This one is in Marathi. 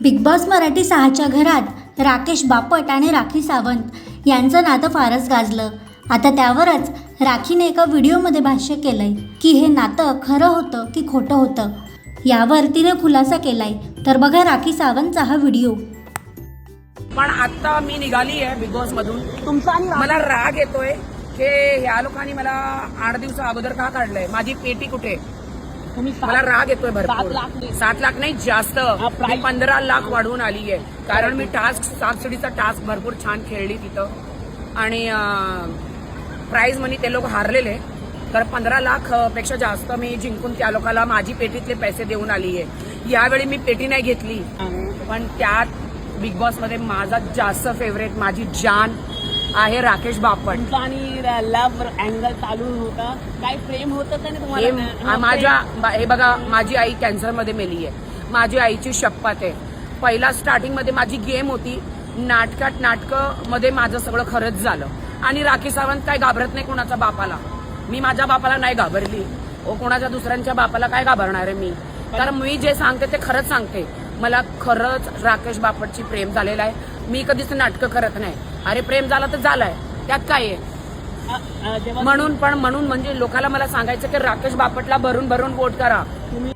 बिग बॉस मराठी 6च्या घरात राकेश बापट आणि राखी सावंत यांचं नातं फारच गाजलं. आता त्यावरच राखीने एका व्हिडिओमध्ये भाष्य केलंय की हे नातं खरं होतं की खोटं होतं. यावर तिने खुलासा केलाय. तर बघा राखी सावंतचा हा व्हिडिओ. पण आता मी निघाली आहे बिग बॉस मधून. तुमचा मला राग येतोय की ह्या लोकांनी मला 8 दिवसा अगोदर का काढलंय. माझी पेटी कुठे. मला राग येतोय भरपूर. 7 लाख नाही जास्त, मी 15 लाख वाढवून आली आहे. कारण मी सापशिडीचा टास्क भरपूर छान खेळली तिथं आणि प्राइज मनी ते लोक हारलेले. तर 15 लाख पेक्षा जास्त मी जिंकून त्या लोकांना माझी पेटीतले पैसे देऊन आली आहे. यावेळी मी पेटी नाही घेतली, पण त्यात बिग बॉस मध्ये माझा जास्त फेवरेट, माझी जान आहे राकेश बापट. आणि लव्ह अँगल चालू होता, काय प्रेम होतं का नाही तुम्हाला? माझ्या हे बघा, माझी आई कॅन्सर मध्ये मेली आहे. माझी आईची शपथ आहे. पहिला स्टार्टिंग मध्ये माझी गेम होती, नाटक मध्ये माझं सगळं खरंच झालं. आणि राखी सावंत काय घाबरत नाही कोणाच्या बापाला. मी माझ्या बापाला नाही घाबरली, कोणाच्या दुसऱ्यांच्या बापाला काय घाबरणार आहे मी. कारण मी जे सांगते ते खरंच सांगते. मला खरंच राकेश बापटची प्रेम झालेलं आहे. मी कधीच नाटकं करत नाही. अरे प्रेम झालं तर झालंय, त्यात काय आहे. म्हणून म्हणजे लोकांना मला सांगायचं की राकेश बापटला भरून वोट करा. तुम्ही